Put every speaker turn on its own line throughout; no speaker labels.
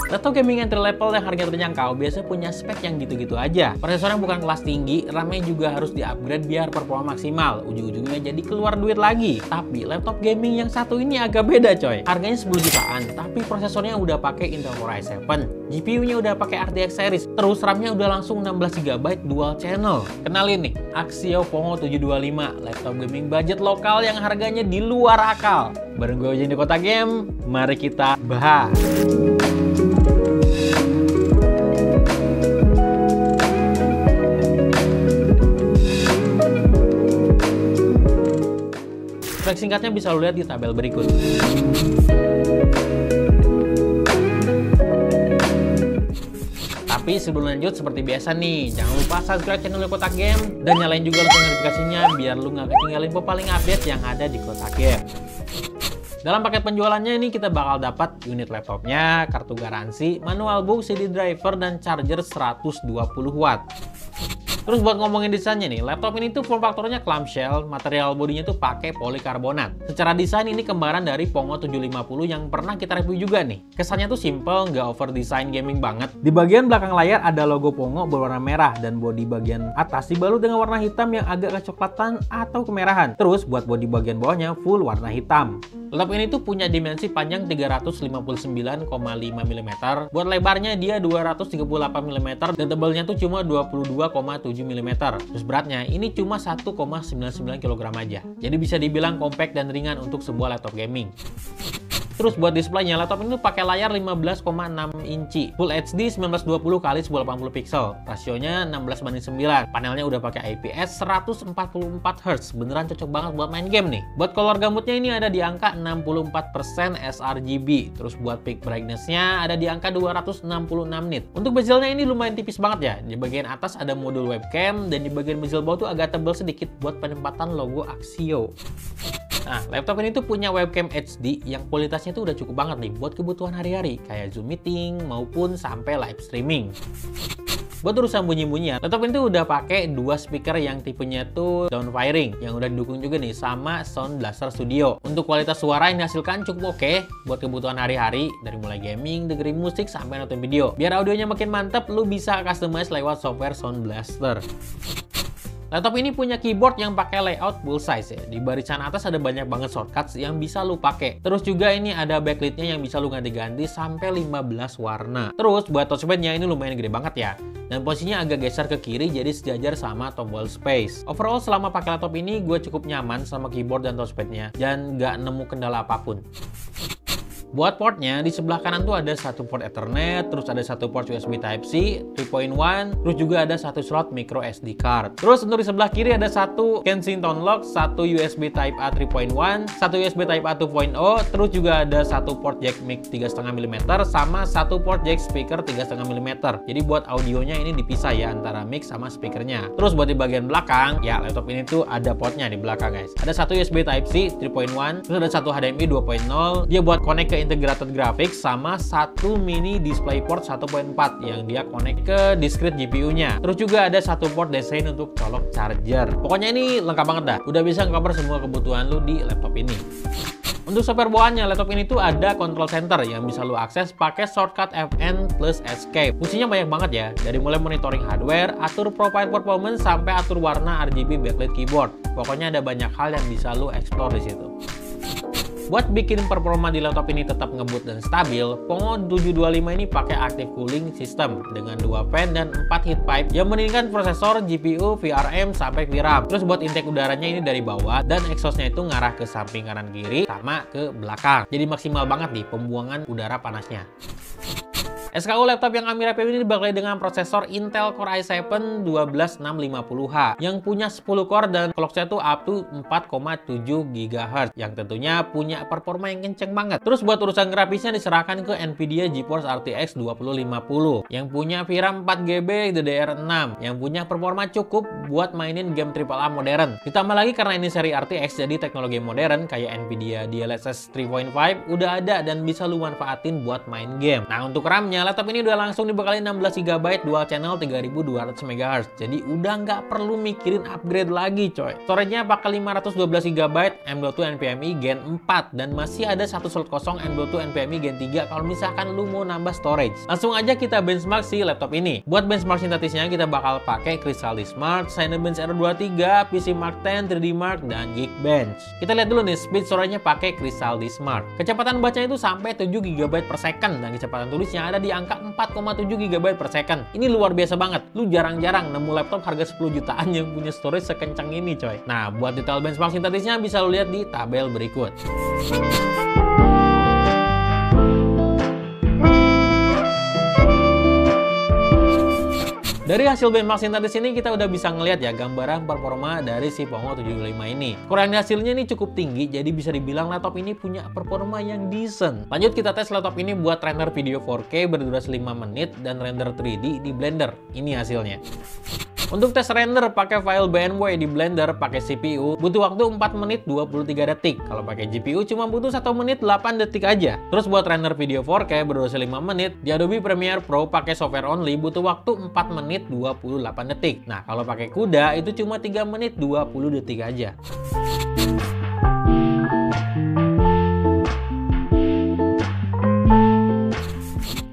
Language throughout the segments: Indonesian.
Laptop gaming entry level yang harganya terjangkau biasanya punya spek yang gitu-gitu aja. Prosesornya bukan kelas tinggi, RAM-nya juga harus di-upgrade biar performa maksimal. Ujung-ujungnya jadi keluar duit lagi. Tapi laptop gaming yang satu ini agak beda coy. Harganya 10 jutaan, tapi prosesornya udah pakai Intel Core i7, GPU-nya udah pakai RTX series, terus RAM-nya udah langsung 16 GB dual channel. Kenalin nih, Axio Pongo 725, laptop gaming budget lokal yang harganya di luar akal. Bareng gue Ujin di Kota Game, mari kita bahas. Spek singkatnya bisa lo lihat di tabel berikut. Tapi sebelum lanjut, seperti biasa nih, jangan lupa subscribe channel Kota Game dan nyalain juga lonceng notifikasinya biar lu nggak ketinggalin info paling update yang ada di Kota Game. Dalam paket penjualannya ini kita bakal dapat unit laptopnya, kartu garansi, manual book, CD driver, dan charger 120 watt. Terus buat ngomongin desainnya nih, laptop ini tuh form faktornya clamshell, material bodinya tuh pakai polikarbonat. Secara desain ini kembaran dari Pongo 750 yang pernah kita review juga nih. Kesannya tuh simple, nggak over design gaming banget. Di bagian belakang layar ada logo Pongo berwarna merah dan bodi bagian atas dibalut dengan warna hitam yang agak kecoklatan atau kemerahan. Terus buat bodi bagian bawahnya full warna hitam. Laptop ini tuh punya dimensi panjang 359,5 mm, buat lebarnya dia 238 mm dan tebalnya tuh cuma 22,7 mm. Terus beratnya ini cuma 1,99 kg aja. Jadi bisa dibilang compact dan ringan untuk sebuah laptop gaming. Terus buat displaynya, laptop ini pakai layar 15,6 inci, Full HD 1920 x 1080 pixel, rasionya 16:9. Panelnya udah pakai IPS 144 Hz, beneran cocok banget buat main game nih. Buat color gambutnya ini ada di angka 64% sRGB. Terus buat peak brightness-nya ada di angka 266 nit. Untuk bezelnya ini lumayan tipis banget ya. Di bagian atas ada modul webcam dan di bagian bezel bawah tuh agak tebal sedikit buat penempatan logo Axio. Nah, laptop ini tuh punya webcam HD yang kualitasnya tuh udah cukup banget nih buat kebutuhan hari-hari kayak Zoom meeting maupun sampai live streaming. Buat urusan bunyi-bunyian, laptop ini tuh udah pakai dua speaker yang tipenya tuh downfiring yang udah didukung juga nih sama Sound Blaster Studio. Untuk kualitas suara yang dihasilkan cukup oke buat kebutuhan hari-hari dari mulai gaming, dengerin musik sampai nonton video. Biar audionya makin mantep, lu bisa customize lewat software Sound Blaster. Laptop ini punya keyboard yang pakai layout full size ya. Di barisan atas ada banyak banget shortcuts yang bisa lu pakai. Terus juga ini ada backlightnya yang bisa lu ganti-ganti sampai 15 warna. Terus buat touchpadnya ini lumayan gede banget ya. Dan posisinya agak geser ke kiri jadi sejajar sama tombol space. Overall selama pakai laptop ini gue cukup nyaman sama keyboard dan touchpadnya dan nggak nemu kendala apapun. Buat portnya, di sebelah kanan tuh ada satu port Ethernet, terus ada satu port USB Type-C 3.1, terus juga ada satu slot micro SD card. Terus untuk di sebelah kiri ada satu Kensington lock, satu USB Type-A 3.1, satu USB Type-A 2.0, terus juga ada satu port jack mic 3,5 mm, sama satu port jack speaker 3,5 mm. Jadi buat audionya ini dipisah ya antara mic sama speakernya. Terus buat di bagian belakang, ya laptop ini tuh ada portnya di belakang guys. Ada satu USB Type-C 3.1, terus ada satu HDMI 2.0, dia buat connect ke integrated graphics sama satu mini DisplayPort 1.4 yang dia connect ke discrete GPU-nya. Terus juga ada satu port desain untuk colok charger. Pokoknya ini lengkap banget dah. Udah bisa cover semua kebutuhan lu di laptop ini. Untuk software bawaannya, laptop ini tuh ada control center yang bisa lu akses pakai shortcut Fn plus Escape. Fungsinya banyak banget ya, dari mulai monitoring hardware, atur profile performance, sampai atur warna RGB backlit keyboard. Pokoknya ada banyak hal yang bisa lu explore di situ. Buat bikin performa di laptop ini tetap ngebut dan stabil, Pongo 725 ini pakai active cooling system dengan 2 fan dan 4 heat pipe yang mendinginkan prosesor, GPU, VRM, sampai VRAM. Terus buat intake udaranya ini dari bawah dan exhaustnya itu ngarah ke samping kanan kiri sama ke belakang. Jadi maksimal banget nih pembuangan udara panasnya. SKU laptop yang kami review ini dibekali dengan prosesor Intel Core i7 12650H yang punya 10 core dan clock-nya tuh up to 4,7 GHz yang tentunya punya performa yang kenceng banget. Terus buat urusan grafisnya diserahkan ke Nvidia GeForce RTX 2050 yang punya VRAM 4GB DDR6 yang punya performa cukup buat mainin game AAA modern. Ditambah lagi karena ini seri RTX jadi teknologi modern kayak Nvidia DLSS 3.5 udah ada dan bisa lu manfaatin buat main game. Nah untuk RAM-nya Hasilnya, laptop ini udah langsung dibekali 16 GB dual channel 3200 MHz. Jadi udah nggak perlu mikirin upgrade lagi coy. Storage-nya pakai 512 GB M.2 NVMe Gen 4 dan masih ada satu slot kosong M.2 NVMe Gen 3 kalau misalkan lu mau nambah storage. Langsung aja kita benchmark si laptop ini. Buat benchmark sintetisnya kita bakal pakai Crystal Smart, Cinebench R23, PC Mark 10, 3D Mark, dan Geekbench. Kita lihat dulu nih speed storage-nya pakai Crystal Smart. Kecepatan bacanya itu sampai 7 GB per second dan kecepatan tulisnya ada di angka 4,7 GB per second. Ini luar biasa banget. Lu jarang-jarang nemu laptop harga 10 jutaan yang punya storage sekencang ini coy. Nah, buat detail benchmark sintetisnya bisa lu lihat di tabel berikut. Dari hasil benchmark sintetis ini kita udah bisa ngeliat ya gambaran performa dari si Pongo 75 ini. Ukuran hasilnya ini cukup tinggi, jadi bisa dibilang laptop ini punya performa yang decent. Lanjut kita tes laptop ini buat render video 4K berdurasi 5 menit dan render 3D di Blender. Ini hasilnya. Untuk tes render pakai file BNW di Blender pakai CPU butuh waktu 4 menit 23 detik. Kalau pakai GPU cuma butuh 1 menit 8 detik aja. Terus buat render video 4K berdurasi 5 menit di Adobe Premiere Pro pakai software only butuh waktu 4 menit 28 detik. Nah, kalau pakai CUDA itu cuma 3 menit 20 detik aja.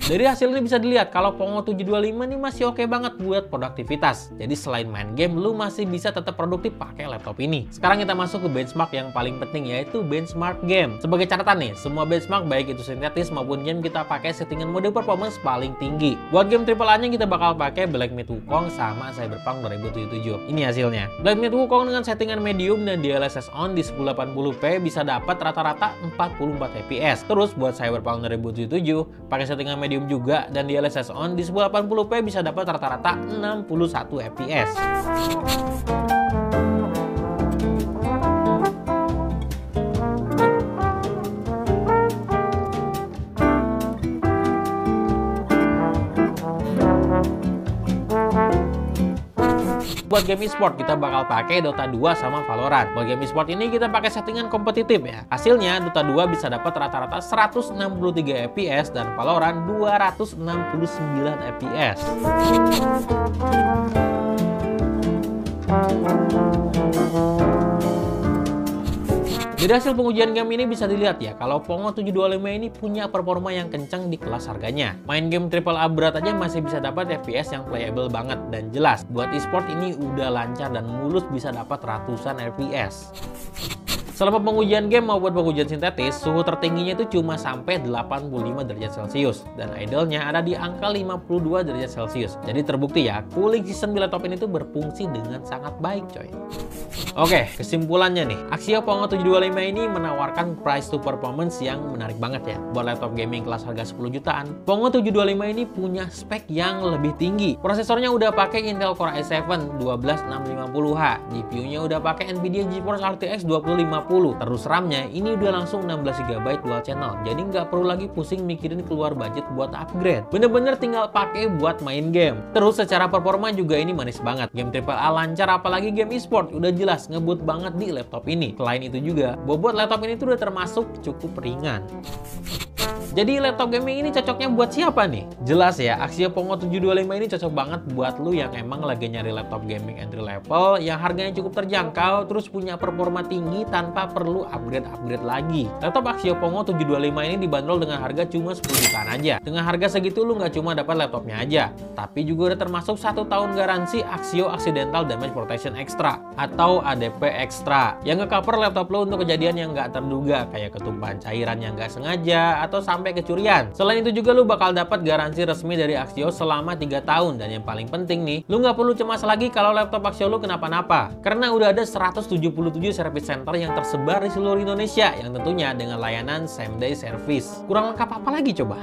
Dari hasil ini bisa dilihat kalau Pongo 725 ini masih oke banget buat produktivitas. Jadi selain main game, lu masih bisa tetap produktif pakai laptop ini. Sekarang kita masuk ke benchmark yang paling penting, yaitu benchmark game. Sebagai catatan nih, semua benchmark baik itu sintetis maupun game kita pakai settingan mode performance paling tinggi. Buat game AAA-nya kita bakal pakai Black Myth Wukong sama Cyberpunk 2077. Ini hasilnya. Black Myth Wukong dengan settingan medium dan DLSS on di 1080p bisa dapat rata-rata 44 fps. Terus buat Cyberpunk 2077 pakai settingan medium juga dan DLSS on di 1080p bisa dapat rata-rata 61 fps. Buat game e-sport kita bakal pakai Dota 2 sama Valorant. Buat game e-sport ini kita pakai settingan kompetitif ya. Hasilnya Dota 2 bisa dapat rata-rata 163 fps dan Valorant 269 fps. Dari hasil pengujian game ini bisa dilihat ya, kalau Pongo 725 ini punya performa yang kencang di kelas harganya. Main game AAA berat aja masih bisa dapat FPS yang playable banget dan jelas. Buat e-sport ini udah lancar dan mulus bisa dapat ratusan FPS. Selama pengujian game maupun pengujian sintetis, suhu tertingginya itu cuma sampai 85 derajat Celcius dan idle-nya ada di angka 52 derajat Celcius. Jadi terbukti ya, cooling system di laptop ini tuh berfungsi dengan sangat baik coy. Oke, kesimpulannya nih, Axio Pongo 725 ini menawarkan price to performance yang menarik banget ya. Buat laptop gaming kelas harga 10 jutaan, Pongo 725 ini punya spek yang lebih tinggi. Prosesornya udah pakai Intel Core i7 12650H, GPU-nya udah pakai Nvidia GeForce RTX 2050. Terus RAM-nya ini udah langsung 16 GB dual channel. Jadi nggak perlu lagi pusing mikirin keluar budget buat upgrade. Bener-bener tinggal pakai buat main game. Terus secara performa juga ini manis banget. Game AAA lancar, apalagi game e-sport udah jelas ngebut banget di laptop ini. Selain itu juga, bobot laptop ini tuh udah termasuk cukup ringan. Jadi laptop gaming ini cocoknya buat siapa nih? Jelas ya, Axio Pongo 725 ini cocok banget buat lu yang emang lagi nyari laptop gaming entry level yang harganya cukup terjangkau, terus punya performa tinggi tanpa perlu upgrade lagi. Laptop Axio Pongo 725 ini dibanderol dengan harga cuma 10 jutaan aja. Dengan harga segitu lu nggak cuma dapat laptopnya aja, tapi juga udah termasuk 1 tahun garansi Axio Accidental Damage Protection Extra atau ADP Extra yang nge-cover laptop lu untuk kejadian yang nggak terduga kayak ketumpahan cairan yang nggak sengaja atau sampai kecurian. Selain itu juga lu bakal dapat garansi resmi dari Axio selama 3 tahun dan yang paling penting nih, lu nggak perlu cemas lagi kalau laptop Axio lu kenapa-napa karena udah ada 177 service center yang tersebar di seluruh Indonesia yang tentunya dengan layanan same day service. Kurang lengkap apa lagi coba?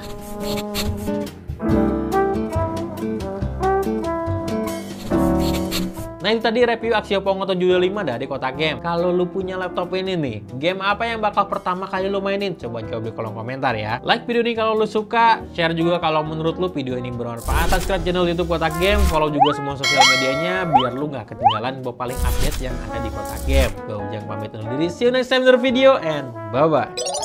Nah itu tadi review Axio Pongo 725 dari Kotak Game. Kalau lu punya laptop ini nih, game apa yang bakal pertama kali lu mainin? Coba jawab di kolom komentar ya. Like video ini kalau lu suka, share juga kalau menurut lu video ini bermanfaat. Subscribe channel YouTube Kotak Game, follow juga semua sosial medianya biar lu nggak ketinggalan info paling update yang ada di Kotak Game. Gue Ujang pamit undur diri. See you next time in the video and bye bye.